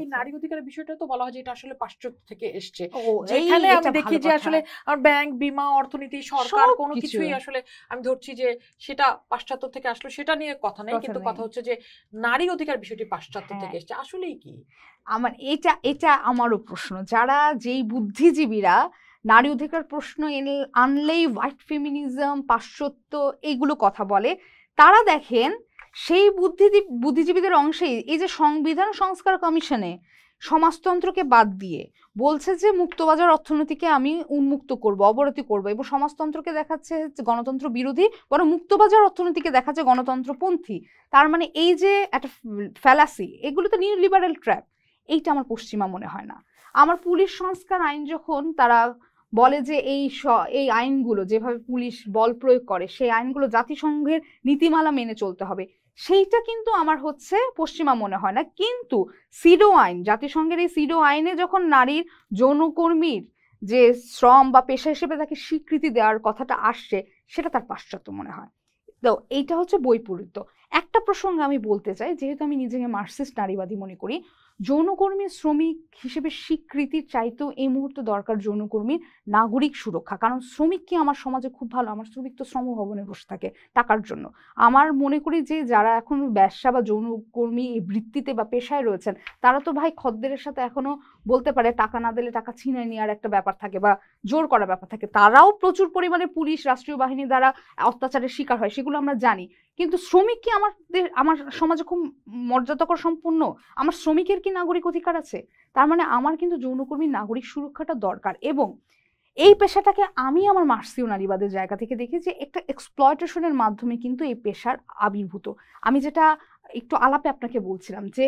এই নারী অধিকারের বিষয়টা তো বলা হয় যে এটা আসলে পাশ্চাত্য থেকে এসছে, যেখানে আমি দেখি যে আসলে আমার ব্যাংক, বীমা, অর্থনীতি, সরকার কোনো কিছুই আসলে আমি ধরছি যে সেটা পাশ্চাত্য থেকে আসলো, সেটা নিয়ে কথা নেই, কিন্তু কথা হচ্ছে যে নারী অধিকার বিষয়টি পাশ্চাত্য থেকে এসছে, আসলেই কি? আমার এটা আমারও প্রশ্ন। যারা যেই বুদ্ধিজীবীরা নারী অধিকার প্রশ্ন আনলেই হোয়াইট ফেমিনিজম, পাশ্চাত্য এইগুলো কথা বলে, তারা দেখেন সেই বুদ্ধিজীবীদের অংশেই এই যে সংবিধান সংস্কার কমিশনে সমাজতন্ত্রকে বাদ দিয়ে বলছে যে মুক্তবাজার অর্থনীতিকে আমি উন্মুক্ত করব, অবনতি করব, এবং সমাজতন্ত্রকে দেখাচ্ছে গণতন্ত্র বিরোধী, বরং মুক্তবাজার অর্থনীতিকে দেখাচ্ছে গণতন্ত্রপন্থী। তার মানে এই যে একটা ফ্যালাসি, এগুলো তো নিউ লিবারেল ট্র্যাপ। এইটা আমার পশ্চিমা মনে হয় না। আমার পুলিশ সংস্কার আইন যখন তারা বলে যে এই আইনগুলো যেভাবে পুলিশ বল প্রয়োগ করে সেই আইনগুলো জাতিসংঘের নীতিমালা মেনে চলতে হবে, সেইটা কিন্তু আমার হচ্ছে পশ্চিমা মনে হয় না। কিন্তু সিডো আইন, জাতিসংঘের এই সিডো আইনে যখন নারীর যৌনকর্মীর যে শ্রম বা পেশা হিসেবে তাকে স্বীকৃতি দেওয়ার কথাটা আসছে, সেটা তার পাশ্চাত্য মনে হয়। তো এইটা হচ্ছে বৈপরীত্য। একটা প্রসঙ্গ আমি বলতে চাই, যেহেতু আমি নিজেকে মার্কসিস্ট নারীবাদী মনে করি, যৌনকর্মী শ্রমিক হিসেবে স্বীকৃতির চাইতেও এই মুহূর্তে দরকার যৌনকর্মীর নাগরিক সুরক্ষা। কারণ শ্রমিক কি আমার সমাজে খুব ভালো? আমার শ্রমিক তো শ্রম ভবনে বসে থাকে টাকার জন্য। আমার মনে করি যে যারা এখন ব্যবসা বা যৌনকর্মী এই বৃত্তিতে বা পেশায় রয়েছেন, তারা তো ভাই খদ্দেরের সাথে এখনো বলতে পারে টাকা না দিলে টাকা ছিনিয়ে নেওয়ার একটা ব্যাপার থাকে বা জোর করার ব্যাপার থাকে। তারাও প্রচুর পরিমাণে পুলিশ, রাষ্ট্রীয় বাহিনী দ্বারা অত্যাচারের শিকার হয়, সেগুলো আমরা জানি। কিন্তু শ্রমিক কি আমার সমাজে খুব মর্যাদাকর সম্পন্ন? আমার শ্রমিকের কি নাগরিক অধিকার আছে? তার মানে আমার কিন্তু যৌনকর্মীর নাগরিক সুরক্ষাটা দরকার। এবং এই পেশাটাকে আমি আমার মার্ক্সীয় নারীবাদের জায়গা থেকে দেখি যে একটা এক্সপ্লয়টেশনের মাধ্যমে কিন্তু এই পেশার আবির্ভূত। আমি যেটা একটু আলাপে আপনাকে বলছিলাম যে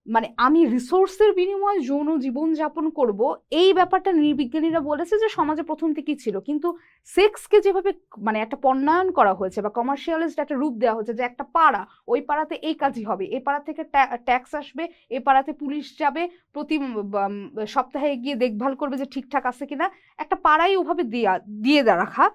মানে আমি রিসোর্সের বিনিময়ে যৌন জীবন যাপন করব, এই ব্যাপারটা নৃবিজ্ঞানীরা বলেছে যে সমাজে প্রথম থেকেই ছিল। কিন্তু সেক্সকে যেভাবে মানে একটা পণ্যায়ন করা হয়েছে বা কমার্শিয়ালাইজড একটা রূপ দেওয়া হয়েছে, যে একটা পাড়া, ওই পাড়াতে এই কাজই হবে, এই পাড়া থেকে ট্যাক্স আসবে, এই পাড়াতে পুলিশ যাবে প্রতি সপ্তাহে গিয়ে দেখভাল করবে যে ঠিকঠাক আছে কিনা, একটা পাড়াই ওভাবে দিয়ে রাখা,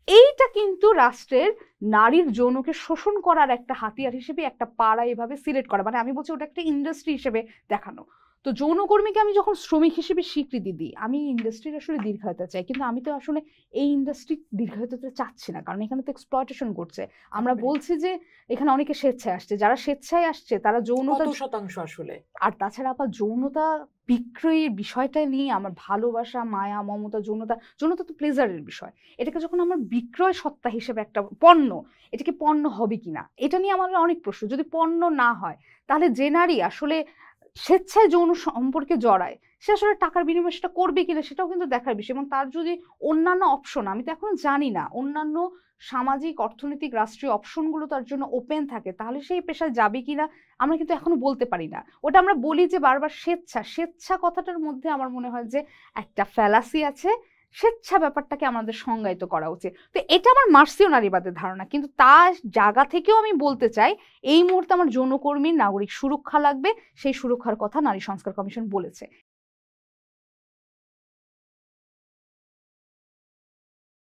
এইটা কিন্তু রাষ্ট্রের নারীর যৌনকে শোষণ করার একটা হাতিয়ার হিসেবে একটা পাড়া এভাবে সিলেক্ট করা, মানে আমি বলছি ওটা একটা ইন্ডাস্ট্রি হিসেবে দেখানো। তো যৌনকর্মীকে আমি যখন শ্রমিক হিসেবে স্বীকৃতি দিই, আমি ইন্ডাস্ট্রির আসলে দীর্ঘায়িতা চাই, কিন্তু আমি তো আসলে এই ইন্ডাস্ট্রি দীর্ঘায়িতাতে চাচ্ছি না, কারণ এখানে তো এক্সপ্লয়টেশন করছে। আমরা বলছি যে এখানে অনেকে স্বেচ্ছায় আসছে, যারা স্বেচ্ছায় আসছে তারা যৌনতা শতাংশ আসলে। আর তাছাড়া আবার যৌনতা বিক্রয়ের বিষয়টা নিয়ে আমার ভালোবাসা, মায়া, মমতা, যৌনতা তো প্লেজারের বিষয়। এটাকে যখন আমার বিক্রয় সত্তা হিসেবে একটা পণ্য, এটাকে পণ্য হবে কিনা এটা নিয়ে আমার অনেক প্রশ্ন। যদি পণ্য না হয়, তাহলে যে নারী আসলে স্বেচ্ছায় যৌন সম্পর্কে জড়ায়, সে আসলে টাকার বিনিময়ে সেটা করবে কিনা সেটাও কিন্তু দেখার বিষয়। এবং তার যদি অন্যান্য অপশন, আমি তো এখনো জানি না, অন্যান্য সামাজিক, অর্থনৈতিক, রাষ্ট্রীয় অপশনগুলো তার জন্য ওপেন থাকে, তাহলে সেই পেশায় যাবে কিনা আমরা কিন্তু এখনো বলতে পারি না। ওটা আমরা বলি যে বারবার স্বেচ্ছা কথাটার মধ্যে আমার মনে হয় যে একটা ফ্যালাসি আছে। স্বেচ্ছা ব্যাপারটাকে আমাদের সংজ্ঞায়িত করা উচিত। তো এটা আমার মার্ক্সীয় নারীবাদের ধারণা, কিন্তু তার জায়গা থেকেও আমি বলতে চাই এই মুহূর্তে আমার যৌনকর্মীর নাগরিক সুরক্ষা লাগবে। সেই সুরক্ষার কথা নারী সংস্কার কমিশন বলেছে।